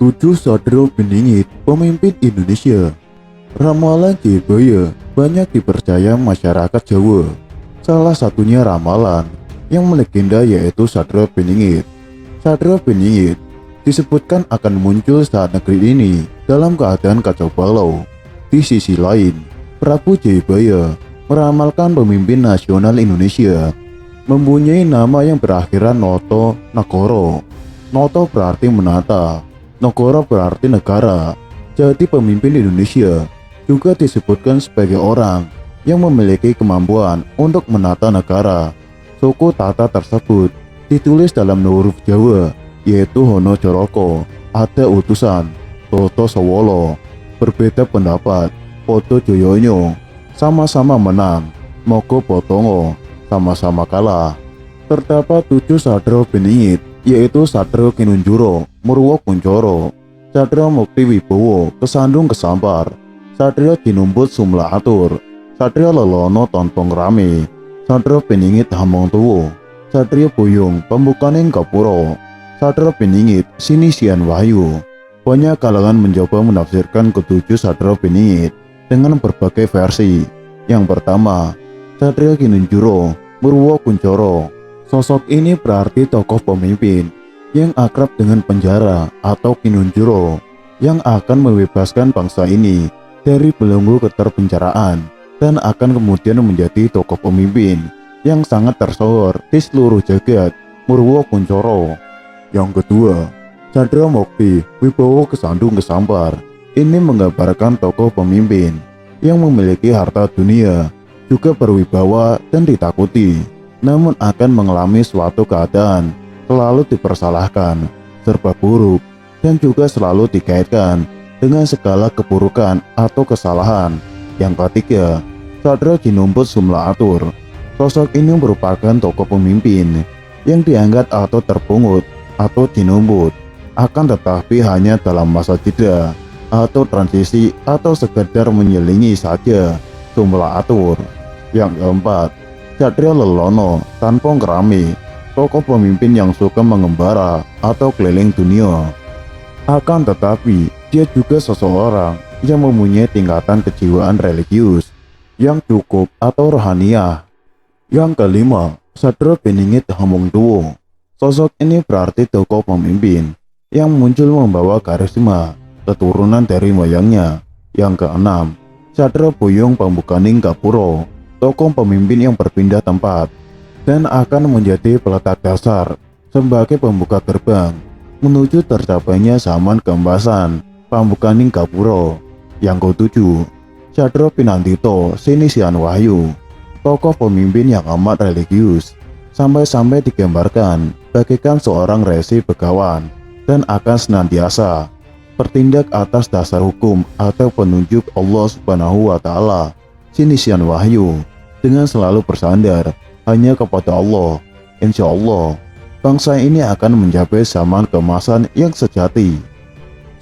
7 Satrio Beningit, pemimpin Indonesia. Ramalan Jayabaya banyak dipercaya masyarakat Jawa. Salah satunya ramalan yang melegenda yaitu Satrio Beningit. Satrio Beningit disebutkan akan muncul saat negeri ini dalam keadaan kacau balau. Di sisi lain, Prabu Jayabaya meramalkan pemimpin nasional Indonesia mempunyai nama yang berakhiran Noto Nagoro. Noto berarti menata, Nagara berarti negara. Jadi pemimpin Indonesia juga disebutkan sebagai orang yang memiliki kemampuan untuk menata negara. Suku Tata tersebut ditulis dalam huruf Jawa, yaitu Hono Joroko. Ada utusan Toto Sowolo, berbeda pendapat Poto Joyonyo, sama-sama menang Moko Potongo, sama-sama kalah. Terdapat 7 Satrio Beningit, yaitu Satrio Kinunjuro, Murwo Kuncoro, Satrio Mukti Wibowo, Kesandung Kesampar, Satrio Jinumbut Sumla Atur, Satrio Lelono Tonpong Rame, Satrio Beningit Hamong Tuwo, Satrio Buyung Pembukaning Gapuro, Satrio Beningit Sinisian Wahyu. Banyak kalangan mencoba menafsirkan ketujuh Satrio Beningit dengan berbagai versi. Yang pertama, Satrio Kinunjuro, Murwo Kuncoro. Sosok ini berarti tokoh pemimpin yang akrab dengan penjara atau Kinunjuro, yang akan membebaskan bangsa ini dari belenggu keterpenjaraan dan akan kemudian menjadi tokoh pemimpin yang sangat tersohor di seluruh jagat, Murwo Kuncoro. Yang kedua, Satrio Mukti Wibowo Kesandung Kesampar. Ini menggambarkan tokoh pemimpin yang memiliki harta dunia, juga berwibawa dan ditakuti, namun akan mengalami suatu keadaan selalu dipersalahkan, serba buruk, dan juga selalu dikaitkan dengan segala keburukan atau kesalahan. Yang ketiga, Satrio Jinumbut Sumla Atur. Sosok ini merupakan tokoh pemimpin yang diangkat atau terpungut atau jinumbut, akan tetapi hanya dalam masa jeda atau transisi atau sekedar menyelingi saja Sumla Atur. Yang keempat, Satrio Lelono Tanpong Rame, tokoh pemimpin yang suka mengembara atau keliling dunia. Akan tetapi, dia juga seseorang yang mempunyai tingkatan kejiwaan religius yang cukup atau rohaniah. Yang kelima, Satrio Beningit Hamong Tuwo. Sosok ini berarti tokoh pemimpin yang muncul membawa karisma keturunan dari moyangnya. Yang keenam, Satrio Buyung Pembukaning Gapuro, tokoh pemimpin yang berpindah tempat dan akan menjadi peletak dasar sebagai pembuka gerbang menuju tercapainya zaman keemasan Pambukaning Gapuro. Yang ketujuh, Satrio Pinantito Sinisian Wahyu, tokoh pemimpin yang amat religius, sampai-sampai digambarkan bagaikan seorang resi begawan dan akan senantiasa bertindak atas dasar hukum atau penunjuk Allah Subhanahu wa Ta'ala. Sinisian Wahyu dengan selalu bersandar hanya kepada Allah. Insya Allah, bangsa ini akan mencapai zaman keemasan yang sejati.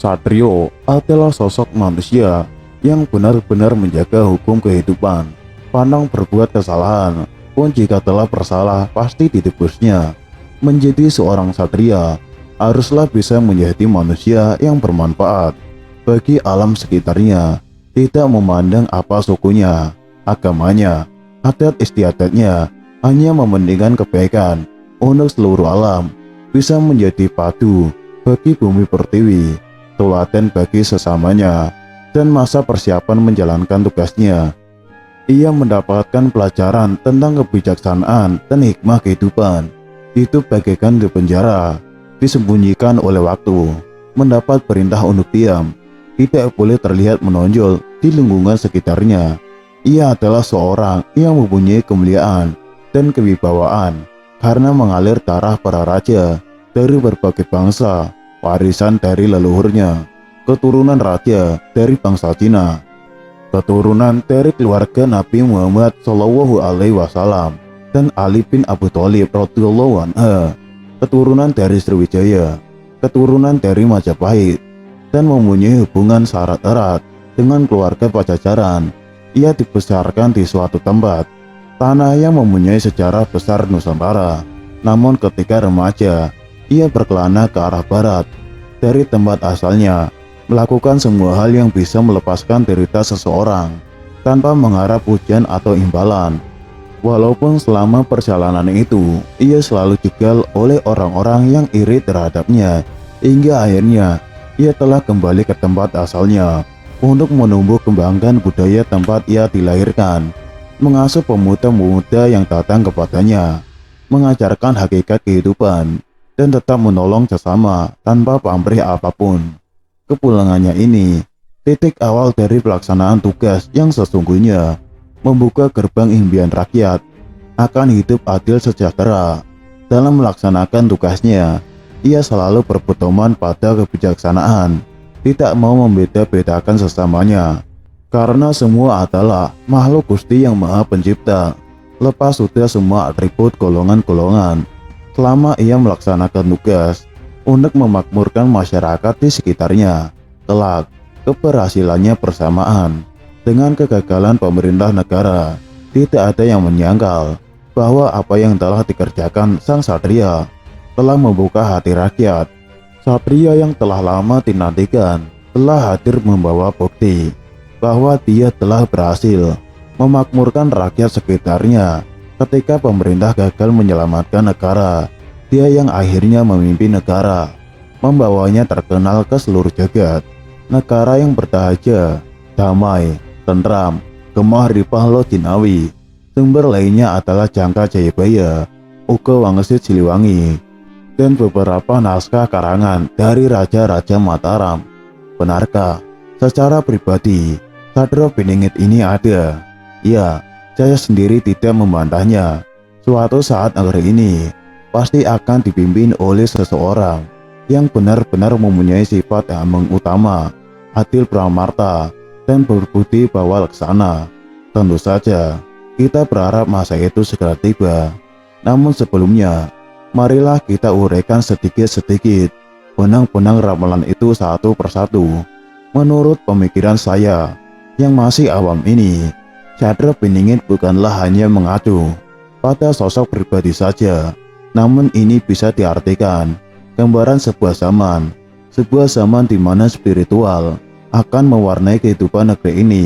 Satrio adalah sosok manusia yang benar-benar menjaga hukum kehidupan. Pandang berbuat kesalahan pun jika telah bersalah pasti ditebusnya. Menjadi seorang satria haruslah bisa menjadi manusia yang bermanfaat bagi alam sekitarnya, tidak memandang apa sukunya, agamanya, adat istiadatnya, hanya mementingkan kebaikan untuk seluruh alam, bisa menjadi padu bagi bumi pertiwi, teladan bagi sesamanya, dan masa persiapan menjalankan tugasnya. Ia mendapatkan pelajaran tentang kebijaksanaan dan hikmah kehidupan. Hidup bagaikan di penjara, disembunyikan oleh waktu, mendapat perintah untuk diam, tidak boleh terlihat menonjol di lingkungan sekitarnya. Ia adalah seorang yang mempunyai kemuliaan dan kewibawaan karena mengalir darah para raja dari berbagai bangsa, warisan dari leluhurnya, keturunan raja dari bangsa Cina, keturunan dari keluarga Nabi Muhammad SAW, dan Ali bin Abi Thalib radhiyallahu anhu, keturunan dari Sriwijaya, keturunan dari Majapahit, dan mempunyai hubungan syarat erat dengan keluarga Pajajaran. Ia dibesarkan di suatu tempat, tanah yang mempunyai sejarah besar Nusantara. Namun ketika remaja, ia berkelana ke arah barat dari tempat asalnya, melakukan semua hal yang bisa melepaskan derita seseorang tanpa mengharap pujian atau imbalan. Walaupun selama perjalanan itu, ia selalu dijegal oleh orang-orang yang iri terhadapnya, hingga akhirnya ia telah kembali ke tempat asalnya untuk menumbuh kembangkan budaya tempat ia dilahirkan, mengasuh pemuda-pemuda yang datang kepadanya, mengajarkan hakikat kehidupan, dan tetap menolong sesama tanpa pamrih apapun. Kepulangannya ini titik awal dari pelaksanaan tugas yang sesungguhnya, membuka gerbang impian rakyat akan hidup adil sejahtera. Dalam melaksanakan tugasnya, ia selalu berpedoman pada kebijaksanaan, tidak mau membeda-bedakan sesamanya, karena semua adalah makhluk Gusti yang Maha Pencipta. Lepas sudah semua atribut golongan-golongan, selama ia melaksanakan tugas untuk memakmurkan masyarakat di sekitarnya, kelak keberhasilannya bersamaan dengan kegagalan pemerintah negara. Tidak ada yang menyangkal bahwa apa yang telah dikerjakan sang satria telah membuka hati rakyat. Satria yang telah lama dinantikan telah hadir membawa bukti bahwa dia telah berhasil memakmurkan rakyat sekitarnya ketika pemerintah gagal menyelamatkan negara. Dia yang akhirnya memimpin negara, membawanya terkenal ke seluruh jagat. Negara yang berdahaga, damai, tentram, gemah ripah lo jinawi. Sumber lainnya adalah Jangka Jayabaya, Uga Wangsit Siliwangi, dan beberapa naskah karangan dari Raja-Raja Mataram. Benarkah secara pribadi Sadra Piningit ini ada? Ya, saya sendiri tidak membantahnya. Suatu saat negeri ini pasti akan dipimpin oleh seseorang yang benar-benar mempunyai sifat yang utama, adil pramarta, dan berbudi bawa laksana. Tentu saja kita berharap masa itu segera tiba. Namun sebelumnya, marilah kita uraikan sedikit-sedikit benang-benang ramalan itu satu persatu. Menurut pemikiran saya yang masih awam ini, Sadra Piningit bukanlah hanya mengacu pada sosok pribadi saja, namun ini bisa diartikan gambaran sebuah zaman di mana spiritual akan mewarnai kehidupan negeri ini,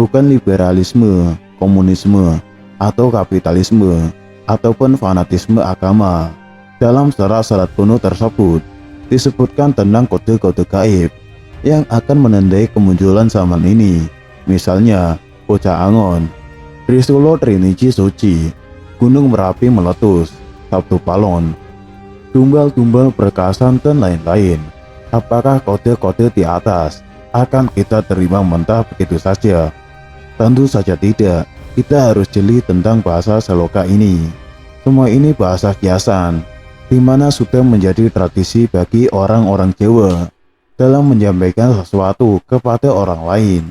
bukan liberalisme, komunisme, atau kapitalisme, ataupun fanatisme agama. Dalam syarat-syarat kuno tersebut disebutkan tentang kode-kode gaib yang akan menandai kemunculan zaman ini. Misalnya, Bocah Angon, Trisulo Triniji Suci, Gunung Merapi meletus, Sabtu Palon, tumbal-tumbal perkasan, dan lain-lain. Apakah kode-kode di atas akan kita terima mentah begitu saja? Tentu saja tidak. Kita harus jeli tentang bahasa seloka ini. Semua ini bahasa kiasan, di mana sudah menjadi tradisi bagi orang-orang Jawa dalam menyampaikan sesuatu kepada orang lain.